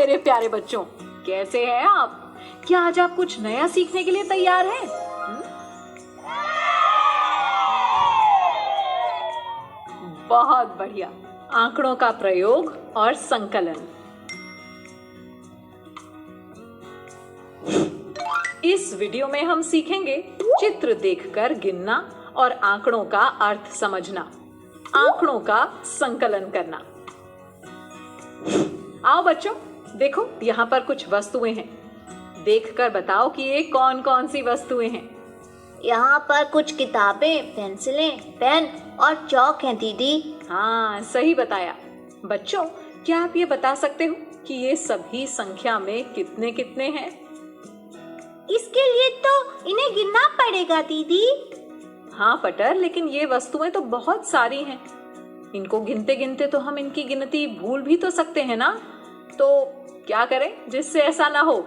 मेरे प्यारे बच्चों, कैसे हैं आप? क्या आज आप कुछ नया सीखने के लिए तैयार हैं? बहुत बढ़िया। आंकड़ों का प्रयोग और संकलन। इस वीडियो में हम सीखेंगे चित्र देखकर गिनना और आंकड़ों का अर्थ समझना, आंकड़ों का संकलन करना। आओ बच्चों, देखो यहाँ पर कुछ वस्तुएं हैं। देखकर बताओ कि ये कौन कौन सी वस्तुएं हैं। यहाँ पर कुछ किताबें, पेंसिलें, पेन और चौक हैं दीदी। हाँ, सही बताया। बच्चों, क्या आप ये बता सकते हो कि ये सभी संख्या में कितने कितने हैं? इसके लिए तो इन्हें गिनना पड़ेगा दीदी। हाँ पटर, लेकिन ये वस्तुएं तो बहुत सारी हैं। इनको गिनते गिनते तो हम इनकी गिनती भूल भी तो सकते हैं ना। तो क्या करें जिससे ऐसा ना हो?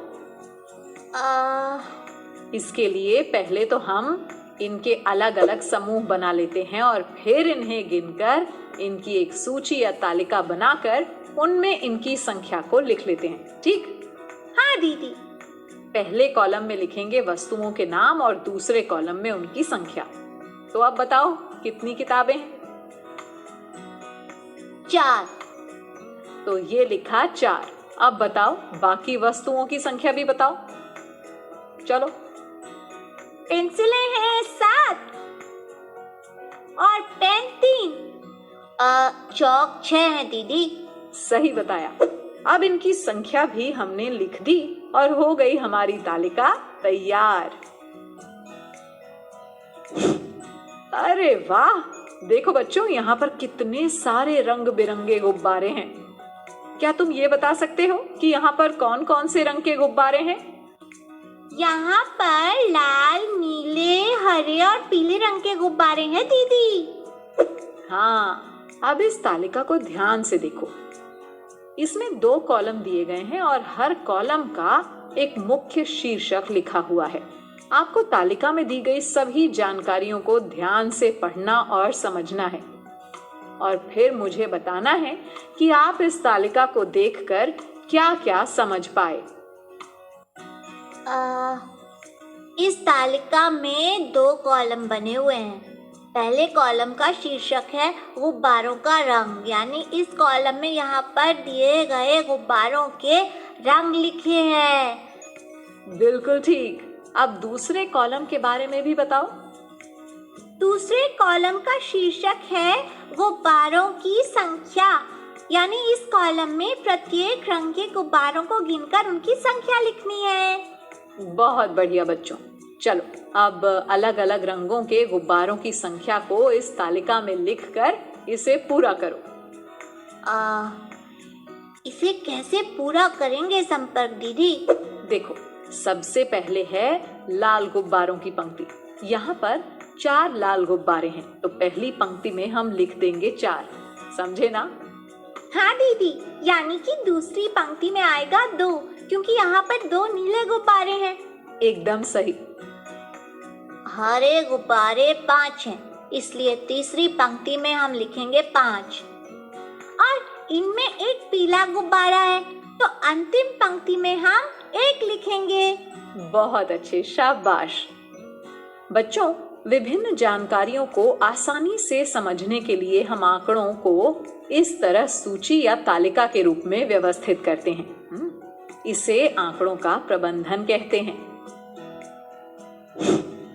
इसके लिए पहले तो हम इनके अलग अलग समूह बना लेते हैं और फिर इन्हें गिनकर इनकी एक सूची या तालिका बनाकर उनमें इनकी संख्या को लिख लेते हैं। ठीक? हाँ दीदी। पहले कॉलम में लिखेंगे वस्तुओं के नाम और दूसरे कॉलम में उनकी संख्या। तो अब बताओ कितनी किताबें हैं? 4। तो ये लिखा 4। अब बताओ बाकी वस्तुओं की संख्या भी बताओ। चलो। पेंसिलें हैं 7 और पेन 3। चौक 6 है दीदी। सही बताया। अब इनकी संख्या भी हमने लिख दी और हो गई हमारी तालिका तैयार। अरे वाह, देखो बच्चों, यहाँ पर कितने सारे रंग बिरंगे गुब्बारे हैं। क्या तुम ये बता सकते हो कि यहाँ पर कौन कौन से रंग के गुब्बारे हैं? यहाँ पर लाल, नीले, हरे और पीले रंग के गुब्बारे हैं दीदी। हाँ, अब इस तालिका को ध्यान से देखो। इसमें 2 कॉलम दिए गए हैं और हर कॉलम का एक मुख्य शीर्षक लिखा हुआ है। आपको तालिका में दी गई सभी जानकारियों को ध्यान से पढ़ना और समझना है और फिर मुझे बताना है कि आप इस तालिका को देखकर क्या-क्या समझ पाए। इस तालिका में 2 कॉलम बने हुए हैं। पहले कॉलम का शीर्षक है गुब्बारों का रंग, यानी इस कॉलम में यहाँ पर दिए गए गुब्बारों के रंग लिखे हैं। बिल्कुल ठीक। अब दूसरे कॉलम के बारे में भी बताओ। दूसरे कॉलम का शीर्षक है गुब्बारों की संख्या, यानी इस कॉलम में प्रत्येक रंग के गुब्बारों को गिनकर उनकी संख्या लिखनी है। बहुत बढ़िया बच्चों, चलो अब अलग अलग रंगों के गुब्बारों की संख्या को इस तालिका में लिखकर इसे पूरा करो। इसे कैसे पूरा करेंगे संपर्क दीदी? देखो, सबसे पहले है लाल गुब्बारों की पंक्ति। यहाँ पर 4 लाल गुब्बारे हैं, तो पहली पंक्ति में हम लिख देंगे 4। समझे ना? हाँ दीदी, यानी कि दूसरी पंक्ति में आएगा 2, क्योंकि यहाँ पर 2 नीले गुब्बारे हैं। एकदम सही। हरे गुब्बारे 5 हैं, इसलिए तीसरी पंक्ति में हम लिखेंगे 5। और इनमें एक पीला गुब्बारा है, तो अंतिम पंक्ति में हम 1 लिखेंगे। बहुत अच्छे, शाबाश। बच्चों, विभिन्न जानकारियों को आसानी से समझने के लिए हम आंकड़ों को इस तरह सूची या तालिका के रूप में व्यवस्थित करते हैं। इसे आंकड़ों का प्रबंधन कहते हैं।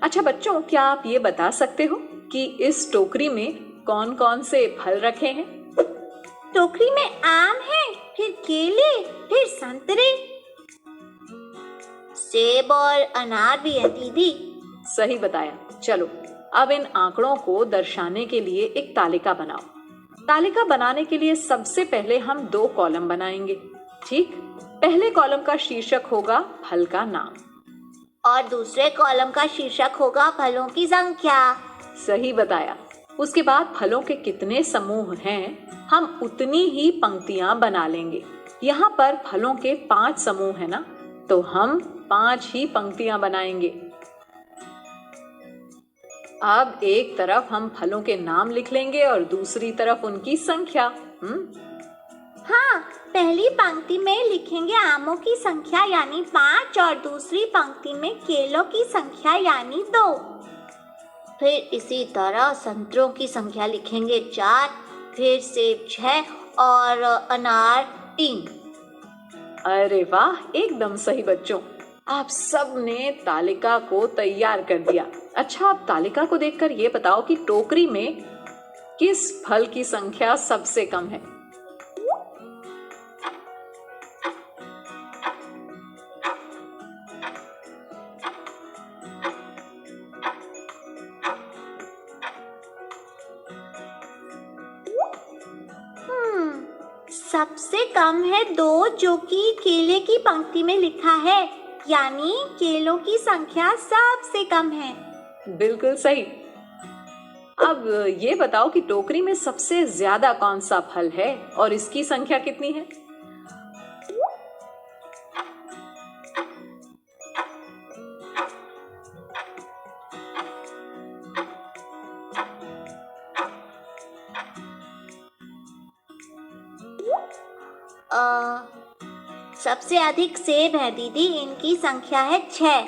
अच्छा बच्चों, क्या आप ये बता सकते हो कि इस टोकरी में कौन कौन से फल रखे हैं? टोकरी में आम है, फिर केले, फिर संतरे, सेब और अनार भी है दीदी। सही बताया। चलो अब इन आंकड़ों को दर्शाने के लिए एक तालिका बनाओ। तालिका बनाने के लिए सबसे पहले हम 2 कॉलम बनाएंगे। ठीक? पहले कॉलम का शीर्षक होगा फल का नाम और दूसरे कॉलम का शीर्षक होगा फलों की संख्या। सही बताया। उसके बाद फलों के कितने समूह हैं, हम उतनी ही पंक्तियां बना लेंगे। यहाँ पर फलों के 5 समूह है ना, तो हम 5 ही पंक्तियां बनाएंगे। अब एक तरफ हम फलों के नाम लिख लेंगे और दूसरी तरफ उनकी संख्या। हाँ, पहली पंक्ति में लिखेंगे आमों की संख्या यानी 5 और दूसरी पंक्ति में केलों की संख्या यानी 2। फिर इसी तरह संतरों की संख्या लिखेंगे 4, फिर सेब 6 और अनार 3। अरे वाह, एकदम सही बच्चों, आप सब ने तालिका को तैयार कर दिया। अच्छा, आप तालिका को देखकर ये बताओ कि टोकरी में किस फल की संख्या सबसे कम है। सबसे कम है 2, जो कि केले की पंक्ति में लिखा है, यानी केलों की संख्या सबसे कम है। बिल्कुल सही। अब ये बताओ कि टोकरी में सबसे ज्यादा कौन सा फल है और इसकी संख्या कितनी है। सबसे अधिक सेब है दीदी, इनकी संख्या है 6।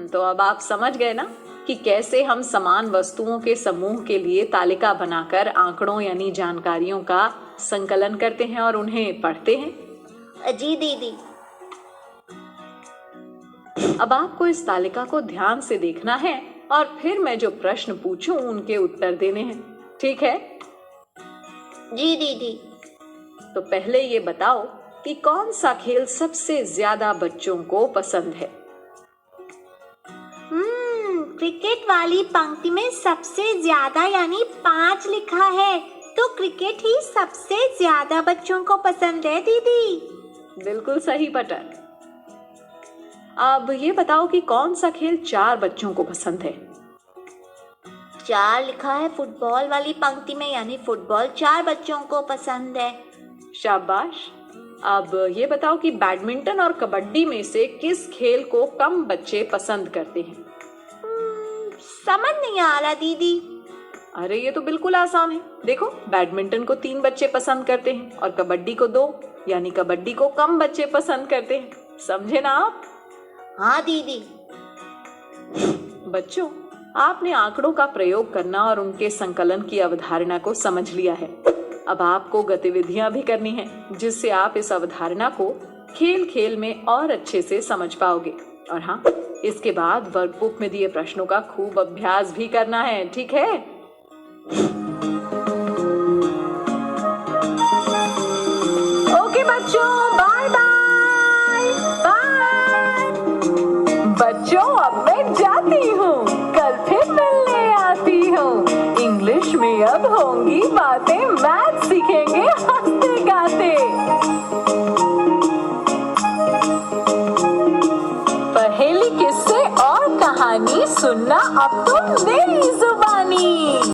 तो अब आप समझ गए ना कि कैसे हम समान वस्तुओं के समूह के लिए तालिका बनाकर आंकड़ों यानी जानकारियों का संकलन करते हैं और उन्हें पढ़ते हैं। जी दीदी। अब आपको इस तालिका को ध्यान से देखना है और फिर मैं जो प्रश्न पूछूं उनके उत्तर देने हैं, ठीक है? जी दीदी। तो पहले ये बताओ कि कौन सा खेल सबसे ज्यादा बच्चों को पसंद है। क्रिकेट वाली पंक्ति में सबसे ज्यादा यानी 5 लिखा है, तो क्रिकेट ही सबसे ज्यादा बच्चों को पसंद है दीदी। बिल्कुल सही पटर। अब ये बताओ कि कौन सा खेल 4 बच्चों को पसंद है। 4 लिखा है फुटबॉल वाली पंक्ति में, यानी फुटबॉल 4 बच्चों को पसंद है। शाबाश। अब ये बताओ कि बैडमिंटन और कबड्डी में से किस खेल को कम बच्चे पसंद करते हैं। समझ नहीं आ रहा दीदी। अरे ये तो बिल्कुल आसान है। देखो, बैडमिंटन को 3 बच्चे पसंद करते हैं और कबड्डी को 2, यानी कबड्डी को कम बच्चे पसंद करते हैं। समझे ना आप? हाँ दीदी। बच्चों, आपने आंकड़ों का प्रयोग करना और उनके संकलन की अवधारणा को समझ लिया है। अब आपको गतिविधियां भी करनी हैं, जिससे आप इस अवधारणा को खेल खेल में और अच्छे से समझ पाओगे। और हाँ, इसके बाद वर्कबुक में दिए प्रश्नों का खूब अभ्यास भी करना है, ठीक है? ओके बच्चों, बाय बाय बाय। बच्चों, अब मैं जाती हूँ, कल फिर मिलने आती हूँ। इंग्लिश में अब होंगी बातें, मैथ सीखेंगे हंसते गाते। पहेली, किस्से और कहानी सुनना अब तुम मेरी